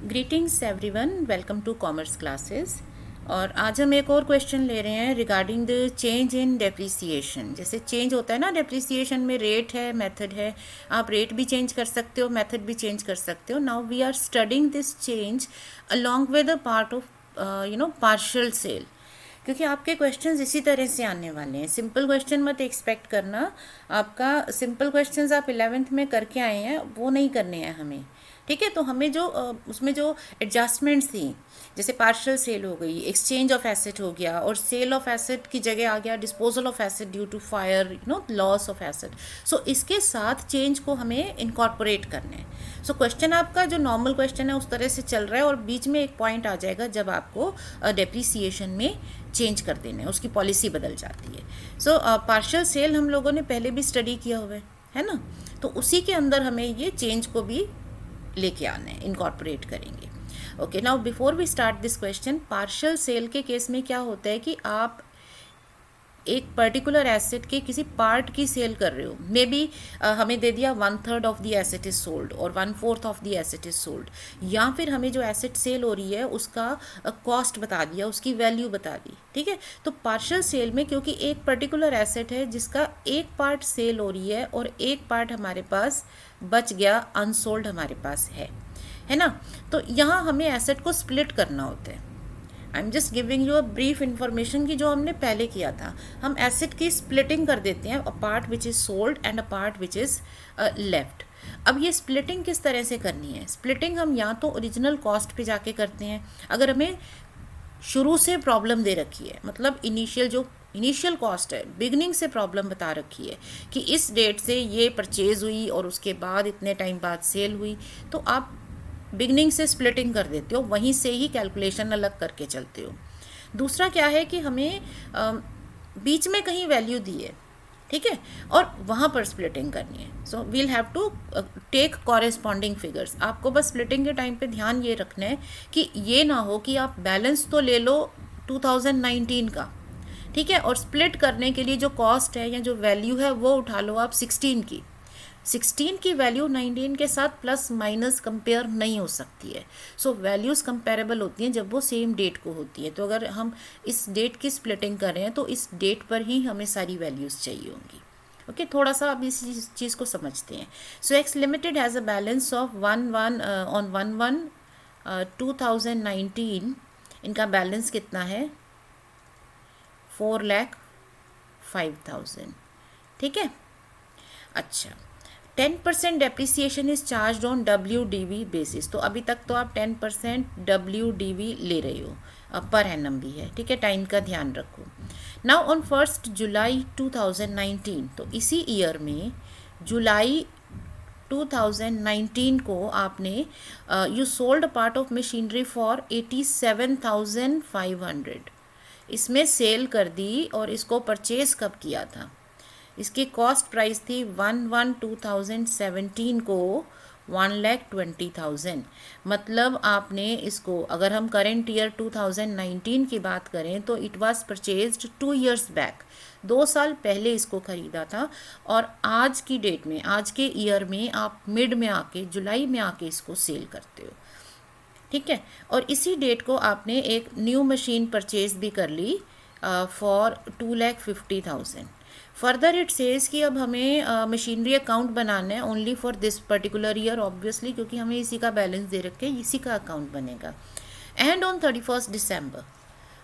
Greetings everyone, welcome to commerce classes. और आज हम एक और क्वेश्चन ले रहे हैं regarding the change in depreciation. जैसे चेंज होता है ना डेप्रिसिएशन में, रेट है, मेथड है। आप रेट भी चेंज कर सकते हो, मेथड भी चेंज कर सकते हो। Now we are studying this change along with a part of partial sale, क्योंकि आपके क्वेश्चंस इसी तरह से आने वाले हैं। सिंपल क्वेश्चन मत एक्सपेक्ट करना। आपका सिंपल क्वेश्चंस आप 11th में करके आए हैं, वो नहीं करने हैं हमें। ठीक है, तो हमें जो उसमें जो एडजस्टमेंट्स थी, जैसे पार्शियल सेल हो गई, एक्सचेंज ऑफ एसेट हो गया, और सेल ऑफ एसेट की जगह आ गया disposal of asset due to fire, loss of asset. So इसके साथ चेंज को हमें इनकॉर्पोरेट करना है। सो क्वेश्चन आपका जो नॉर्मल क्वेश्चन है उस तरह से चल रहा है, और बीच में एक पॉइंट आ जाएगा जब आपको डेप्रिसिएशन में चेंज कर देना है, उसकी पॉलिसी बदल जाती है। सो पार्शियल सेल हम लोगों ने पहले भी स्टडी किया हुआ है ना, तो उसी के अंदर हमें ये चेंज को भी लेके आना है, इनकॉर्पोरेट करेंगे। Okay, now before we start this question, partial sale के केस में क्या होता है कि आप एक पर्टिकुलर एसेट के किसी पार्ट की सेल कर रहे हो। मे बी हमें दे दिया 1/3 of the asset is sold और 1/4 of the asset is sold, या फिर हमें जो एसेट सेल हो रही है उसका कॉस्ट बता दिया, उसकी वैल्यू बता दी। ठीक है, तो पार्शियल सेल में क्योंकि एक पर्टिकुलर एसेट है जिसका एक पार्ट सेल हो रही है और एक पार्ट हमारे पास बच गया, अनसोल्ड हमारे पास है ना, तो यहाँ हमें एसेट को स्प्लिट करना होता है। I am just giving you a brief information की जो हमने पहले किया था। हम एसेट की स्प्लिटिंग कर देते हैं, a part which is sold and a part which is left. अब ये स्प्लिटिंग किस तरह से करनी है? स्प्लिटिंग हम या तो ओरिजिनल कॉस्ट पे जाके करते हैं, अगर हमें शुरू से प्रॉब्लम दे रखी है, मतलब इनिशियल कॉस्ट है, बिगनिंग से प्रॉब्लम बता रखी है कि इस डेट से ये परचेज हुई और उसके बाद इतने टाइम बाद सेल हुई, तो आप बिगनिंग से स्प्लिटिंग कर देते हो, वहीं से ही कैलकुलेशन अलग करके चलते हो। दूसरा क्या है कि हमें बीच में कहीं वैल्यू दी है, ठीक है, और वहाँ पर स्प्लिटिंग करनी है। So we'll have to take corresponding figures. आपको बस स्प्लिटिंग के टाइम पे ध्यान ये रखना है कि ये ना हो कि आप बैलेंस तो ले लो 2019 का, ठीक है, और स्प्लिट करने के लिए जो कॉस्ट है या जो वैल्यू है वो उठा लो आप 16 की वैल्यू 19 के साथ प्लस माइनस कंपेयर नहीं हो सकती है। सो वैल्यूज़ कंपेरेबल होती हैं जब वो सेम डेट को होती है। तो अगर हम इस डेट की स्प्लिटिंग कर रहे हैं तो इस डेट पर ही हमें सारी वैल्यूज़ चाहिए होंगी। ओके, थोड़ा सा अब इस चीज़ को समझते हैं। So X limited has a balance of 1/1/2019। इनका बैलेंस कितना है? 4,05,000। ठीक है, अच्छा, 10% depreciation is charge on WDV basis. तो अभी तक तो आप 10% WDV ले रहे हो, अब पर एनम भी है, ठीक है, टाइम का ध्यान रखो। नाउ ऑन 1 जुलाई 2019, तो इसी ईयर में जुलाई 2019 को आपने you sold a part of machinery for 87,500। इसमें सेल कर दी, और इसको परचेज कब किया था? इसकी कॉस्ट प्राइस थी 1/1/2017 को 1,20,000। मतलब आपने इसको, अगर हम करेंट ईयर 2019 की बात करें तो it was purchased 2 years back, 2 साल पहले इसको ख़रीदा था, और आज की डेट में, आज के ईयर में आप मिड में आके, जुलाई में आके इसको सेल करते हो। ठीक है, और इसी डेट को आपने एक न्यू मशीन परचेज भी कर ली फॉर 2,50,000। फर्दर इट सेज कि अब हमें मशीनरी अकाउंट बनाना है only for this particular year, obviously, क्योंकि हमें इसी का बैलेंस दे रखे, इसी का अकाउंट बनेगा। एंड ऑन 31 दिसंबर,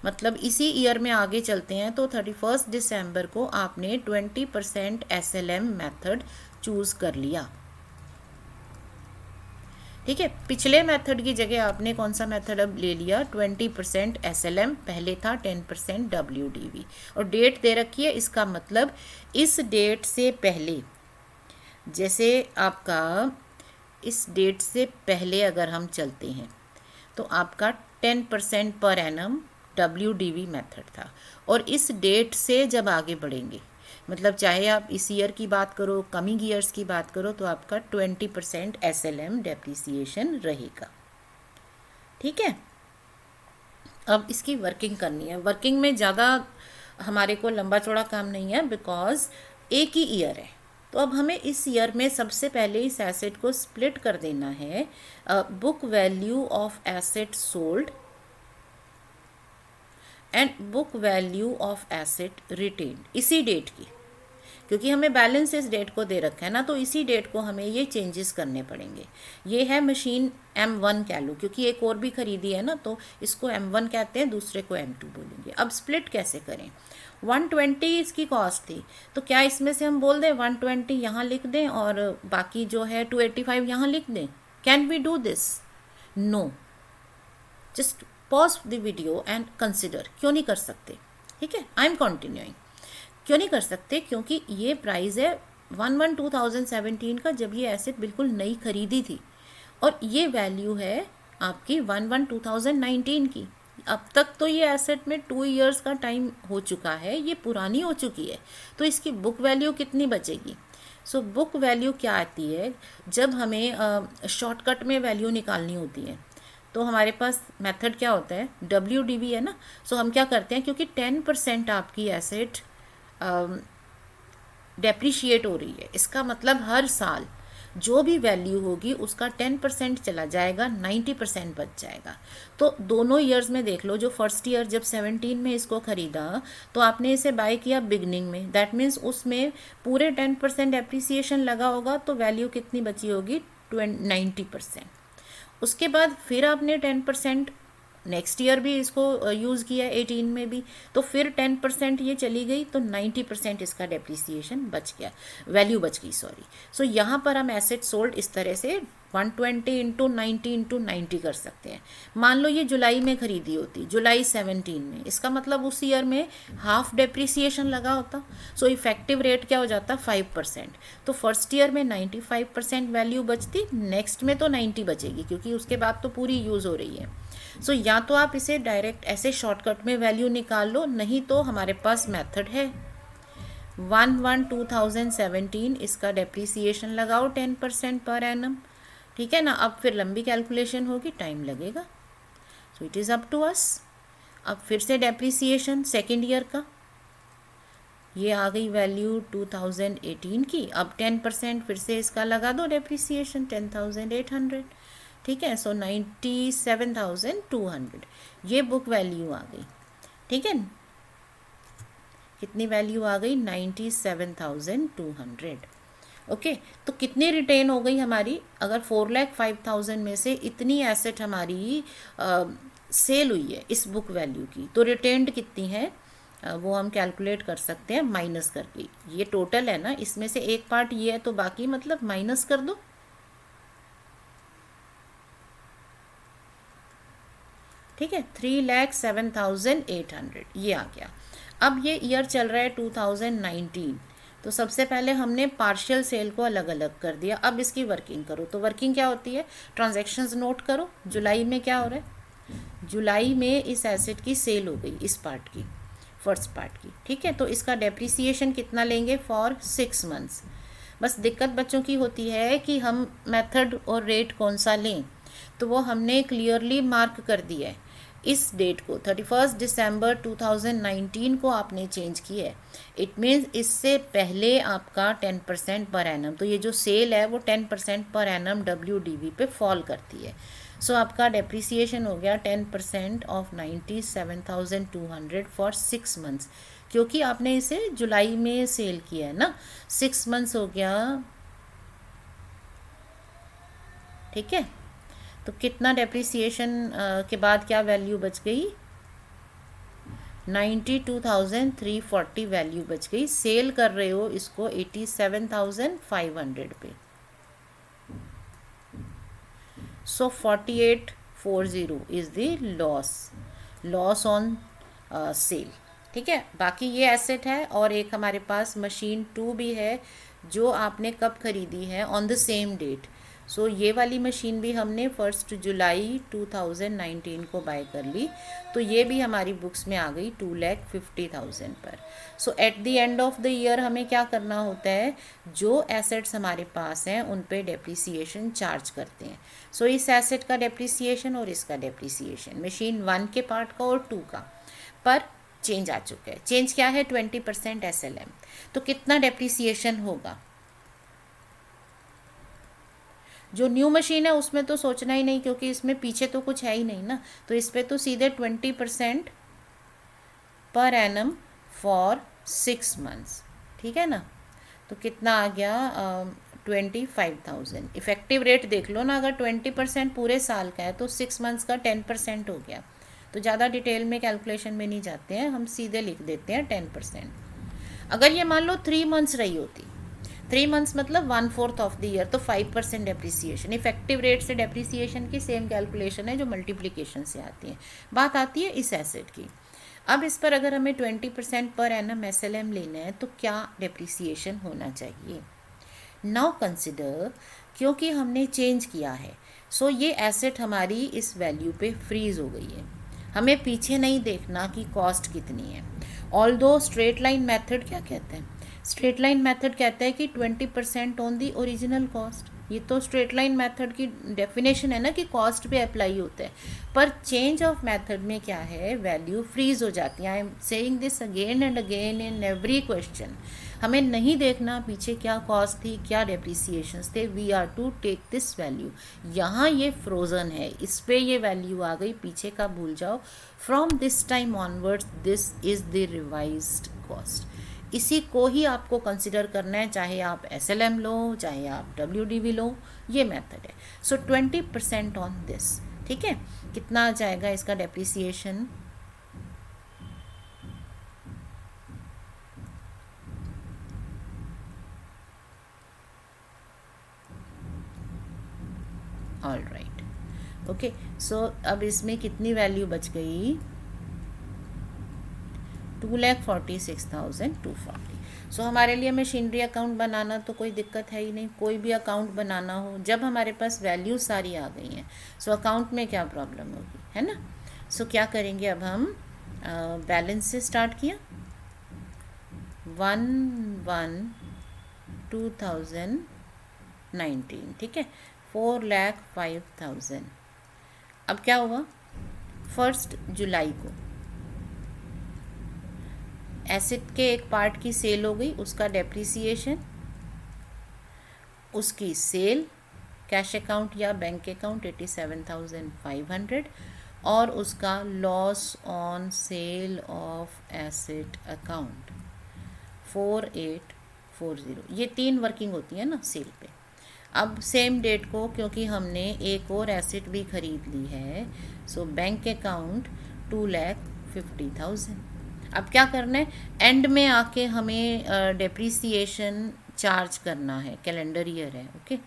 मतलब इसी ईयर में आगे चलते हैं, तो 31 दिसंबर को आपने 20% SLM मेथड चूज़ कर लिया। ठीक है, पिछले मेथड की जगह आपने कौन सा मेथड अब ले लिया? 20% SLM, पहले था 10% WDV, और डेट दे रखी है। इसका मतलब इस डेट से पहले, जैसे आपका इस डेट से पहले अगर हम चलते हैं तो आपका 10% पर एनम WDV मेथड था, और इस डेट से जब आगे बढ़ेंगे, मतलब चाहे आप इस ईयर की बात करो, कमिंग ईयर्स की बात करो, तो आपका 20% SLM डेप्रिसिएशन रहेगा। ठीक है, अब इसकी वर्किंग करनी है। वर्किंग में ज़्यादा हमारे को लंबा चौड़ा काम नहीं है, बिकॉज एक ही ईयर है, तो अब हमें इस ईयर में सबसे पहले इस एसेट को स्प्लिट कर देना है book value of asset sold and book value of asset retained, इसी डेट की, क्योंकि हमें बैलेंस इस डेट को दे रखा है ना, तो इसी डेट को हमें ये चेंजेस करने पड़ेंगे। ये है मशीन M1 कह लो, क्योंकि एक और भी खरीदी है ना, तो इसको M1 कहते हैं, दूसरे को M2 बोलेंगे। अब स्प्लिट कैसे करें? 120 इसकी कॉस्ट थी, तो क्या इसमें से हम बोल दें 120 यहाँ लिख दें और बाकी जो है 285 यहाँ लिख दें? Can we do this? No. Just pause the video and consider. क्यों नहीं कर सकते? ठीक है, आई एम कंटिन्यूइंग। क्यों नहीं कर सकते? क्योंकि ये प्राइस है 1/1/2017 का, जब ये एसेट बिल्कुल नई खरीदी थी, और ये वैल्यू है आपकी 1/1/2019 की। अब तक तो ये एसेट में 2 इयर्स का टाइम हो चुका है, ये पुरानी हो चुकी है, तो इसकी बुक वैल्यू कितनी बचेगी? सो बुक वैल्यू क्या आती है? जब हमें शॉर्टकट में वैल्यू निकालनी होती है, तो हमारे पास मेथड क्या होता है? WDV है ना। सो हम क्या करते हैं, क्योंकि 10% आपकी एसेट डेप्रिशिएट हो रही है, इसका मतलब हर साल जो भी वैल्यू होगी उसका 10% चला जाएगा, 90% बच जाएगा। तो दोनों ईयर्स में देख लो, जो फर्स्ट ईयर जब 17 में इसको ख़रीदा तो आपने इसे बाय किया बिगनिंग में, दैट मीन्स उसमें पूरे 10% एप्रिसिएशन लगा होगा, तो वैल्यू कितनी बची होगी? 90%। उसके बाद फिर आपने 10% नेक्स्ट ईयर भी इसको यूज़ किया 18 में भी, तो फिर 10% ये चली गई, तो 90% इसका डेप्रिसिएशन बच गया, वैल्यू बच गई, सॉरी। सो यहाँ पर हम एसेट सोल्ड इस तरह से 120 इंटू 90 इंटू 90 कर सकते हैं। मान लो ये जुलाई में खरीदी होती, जुलाई 17 में, इसका मतलब उस ईयर में हाफ डेप्रिसिएशन लगा होता, सो इफेक्टिव रेट क्या हो जाता? 5%। तो फर्स्ट ईयर में 95% वैल्यू बचती, नेक्स्ट में तो 90 बचेगी, क्योंकि उसके बाद तो पूरी यूज़ हो रही है। सो या तो आप इसे डायरेक्ट ऐसे शॉर्टकट में वैल्यू निकाल लो, नहीं तो हमारे पास मेथड है 1/1/2017, इसका डेप्रिसिएशन लगाओ 10% पर एनम, ठीक है ना। अब फिर लंबी कैलकुलेशन होगी, टाइम लगेगा, so it is up to us. अब फिर से डेप्रिसिएशन सेकेंड ईयर का, ये आ गई वैल्यू 2018 की, अब 10% फिर से इसका लगा दो डेप्रिसिएशन, 10,800, ठीक है। सो 97,200 ये बुक वैल्यू आ गई, ठीक है। कितनी वैल्यू आ गई? 97,200। ओके, तो कितनी रिटेन हो गई हमारी? अगर 4,05,000 में से इतनी एसेट हमारी सेल हुई है इस बुक वैल्यू की, तो रिटेन्ड कितनी है वो हम कैलकुलेट कर सकते हैं माइनस करके। ये टोटल है ना, इसमें से एक पार्ट ये है, तो बाकी मतलब माइनस कर दो, ठीक है। 3,07,800 ये आ गया। अब ये ईयर चल रहा है 2019, तो सबसे पहले हमने पार्शियल सेल को अलग अलग कर दिया। अब इसकी वर्किंग करो, तो वर्किंग क्या होती है? ट्रांजैक्शंस नोट करो। जुलाई में क्या हो रहा है? जुलाई में इस एसेट की सेल हो गई, इस पार्ट की, फर्स्ट पार्ट की, ठीक है। तो इसका डेप्रिसिएशन कितना लेंगे? For 6 months. बस दिक्कत बच्चों की होती है कि हम मेथड और रेट कौन सा लें, तो वो हमने क्लियरली मार्क कर दिया है। इस डेट को 31 दिसंबर 2019 को आपने चेंज किया है, इट मीन्स इससे पहले आपका 10% पर एनम, तो ये जो सेल है वो 10% पर एनम WDV पे फॉल करती है। सो आपका डेप्रिसिएशन हो गया 10% ऑफ 97,200 फॉर 6 मंथ्स, क्योंकि आपने इसे जुलाई में सेल किया है ना, 6 मंथ्स हो गया, ठीक है। तो कितना डेप्रिसिएशन के बाद क्या वैल्यू बच गई? 92,340 वैल्यू बच गई। सेल कर रहे हो इसको 87,500 पे, सो 4840 is the loss on sale, ठीक है। बाकी ये एसेट है, और एक हमारे पास मशीन 2 भी है जो आपने कब खरीदी है? On the same date. So ये वाली मशीन भी हमने 1 जुलाई 2019 को बाय कर ली, तो ये भी हमारी बुक्स में आ गई 2,50,000 पर। So at the end of the year हमें क्या करना होता है? जो एसेट्स हमारे पास हैं उन पे डेप्रिसिएशन चार्ज करते हैं। सो इस एसेट का डेप्रिसिएशन और इसका डेप्रिसिएशन, मशीन 1 के पार्ट का और 2 का, पर चेंज आ चुका है। चेंज क्या है? 20% SLM। तो कितना डेप्रिसिएशन होगा? जो न्यू मशीन है उसमें तो सोचना ही नहीं, क्योंकि इसमें पीछे तो कुछ है ही नहीं ना, तो इस पर तो सीधे 20% पर एनम फॉर 6 मंथ्स, ठीक है ना। तो कितना आ गया, 25,000। इफ़ेक्टिव रेट देख लो ना, अगर 20% पूरे साल का है तो 6 मंथ्स का 10% हो गया। तो ज़्यादा डिटेल में कैलकुलेशन में नहीं जाते हैं, हम सीधे लिख देते हैं 10%। अगर ये मान लो 3 मंथ्स रही होती, 3 मंथ्स मतलब 1/4 ऑफ द ईयर, तो 5% डेप्रिसिएशन। इफेक्टिव रेट से डेप्रिसिएशन की सेम कैलकुलेशन है जो मल्टीप्लिकेशन से आती है। बात आती है इस एसेट की। अब इस पर अगर हमें 20% पर एनम SLM लेना है तो क्या डेप्रिसिएशन होना चाहिए। नाउ कंसिडर, क्योंकि हमने चेंज किया है, सो ये एसेट हमारी इस वैल्यू पे फ्रीज हो गई है। हमें पीछे नहीं देखना कि कॉस्ट कितनी है। ऑल दो स्ट्रेट लाइन मेथड क्या कहते हैं, स्ट्रेट लाइन मेथड कहता है कि 20% ऑन दी ओरिजिनल कॉस्ट। ये तो स्ट्रेट लाइन मेथड की डेफिनेशन है ना कि कॉस्ट पे अप्लाई होता है। पर चेंज ऑफ मेथड में क्या है, वैल्यू फ्रीज हो जाती है। I am saying this again and again in every question. हमें नहीं देखना पीछे क्या कॉस्ट थी, क्या डेप्रिसिएशंस थे, we are to take this value. यहाँ ये फ्रोजन है, इस पे ये वैल्यू आ गई, पीछे का भूल जाओ। From this time onwards this is the revised cost. इसी को ही आपको कंसिडर करना है, चाहे आप SLM लो, चाहे आप WDV लो, ये मेथड है। सो 20% ऑन दिस, ठीक है। कितना आ जाएगा इसका डेप्रिसिएशन, ऑल राइट, ओके। सो अब इसमें कितनी वैल्यू बच गई, 2,46,240। सो हमारे लिए मशीनरी अकाउंट बनाना तो कोई दिक्कत है ही नहीं। कोई भी अकाउंट बनाना हो, जब हमारे पास वैल्यू सारी आ गई हैं, सो अकाउंट में क्या प्रॉब्लम होगी, है ना। सो क्या करेंगे, अब हम बैलेंस से स्टार्ट किया, 1/1/2019, ठीक है, 4,05,000। अब क्या हुआ, 1 जुलाई को एसेट के एक पार्ट की सेल हो गई, उसका डेप्रिसिएशन, उसकी सेल कैश अकाउंट या बैंक अकाउंट 87,500, और उसका loss on sale of asset account 4840। ये 3 वर्किंग होती है ना सेल पे। अब सेम डेट को, क्योंकि हमने एक और एसेट भी खरीद ली है, सो बैंक अकाउंट 2,50,000। अब क्या करना है, एंड में आके हमें डेप्रिसिएशन चार्ज करना है, कैलेंडर ईयर है, ओके।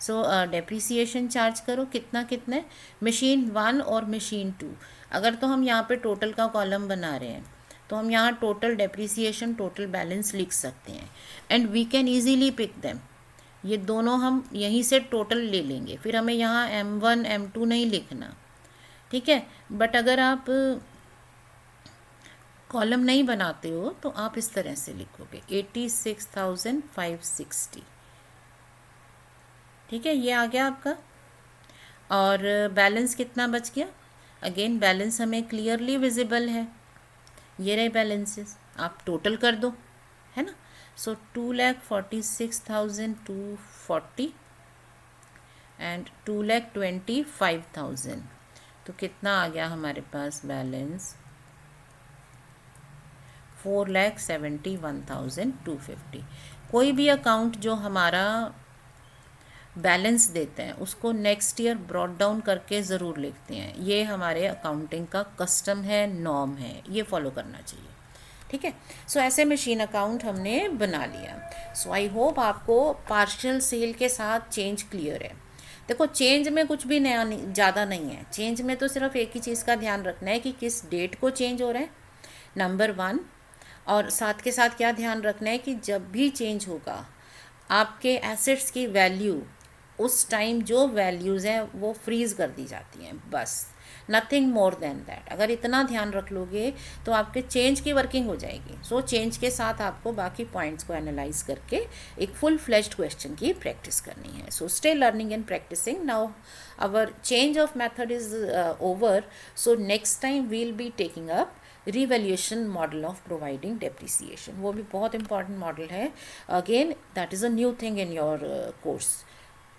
सो डेप्रिसिएशन चार्ज करो, कितना कितना है, मशीन 1 और मशीन 2। अगर तो हम यहाँ पे टोटल का कॉलम बना रहे हैं तो हम यहाँ टोटल डेप्रिसिएशन, टोटल बैलेंस लिख सकते हैं, and we can easily pick them. ये दोनों हम यहीं से टोटल ले लेंगे, फिर हमें यहाँ M1 M2 नहीं लिखना, ठीक है। बट अगर आप कॉलम नहीं बनाते हो तो आप इस तरह से लिखोगे 86,560, ठीक है, ये आ गया आपका। और बैलेंस कितना बच गया, अगेन बैलेंस हमें क्लियरली विजिबल है, ये रहे बैलेंसेस, आप टोटल कर दो, है ना। सो 2,46,240 एंड 2,25,000, तो कितना आ गया हमारे पास बैलेंस, 4,71,250। कोई भी अकाउंट जो हमारा बैलेंस देते हैं उसको नेक्स्ट ईयर ब्रॉड डाउन करके ज़रूर लिखते हैं। ये हमारे अकाउंटिंग का कस्टम है, नॉर्म है, ये फॉलो करना चाहिए, ठीक है। सो ऐसे मशीन अकाउंट हमने बना लिया। सो आई होप आपको पार्शियल सेल के साथ चेंज क्लियर है। देखो चेंज में कुछ भी नया नहीं, ज़्यादा नहीं है। चेंज में तो सिर्फ एक ही चीज़ का ध्यान रखना है कि किस डेट को चेंज हो रहा है, नंबर 1। और साथ के साथ क्या ध्यान रखना है कि जब भी चेंज होगा आपके एसेट्स की वैल्यू उस टाइम जो वैल्यूज़ हैं वो फ्रीज़ कर दी जाती हैं, बस, नथिंग मोर देन दैट। अगर इतना ध्यान रख लोगे तो आपके चेंज की वर्किंग हो जाएगी। सो चेंज के साथ आपको बाकी पॉइंट्स को एनालाइज करके एक फुल फ्लेज्ड क्वेश्चन की प्रैक्टिस करनी है। So stay learning and practising. Now our change of method is over, so next time we'll be taking up revaluation model of providing depreciation. वो भी बहुत इंपॉर्टेंट मॉडल है, again that is a new thing in your course.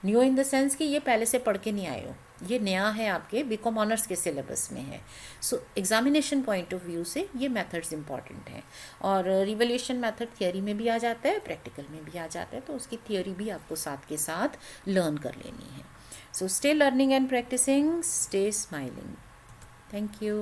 New in the sense कि ये पहले से पढ़ के नहीं आए हो, ये नया है, आपके बीकॉम ऑनर्स के सिलेबस में है। सो एग्जामिनेशन पॉइंट ऑफ व्यू से ये मेथड्स इंपॉर्टेंट हैं। और रिवैल्यूएशन मेथड थियोरी में भी आ जाता है, प्रैक्टिकल में भी आ जाता है, तो उसकी थियोरी भी आपको साथ के साथ लर्न कर लेनी है। So stay learning and practising, stay smiling. Thank you.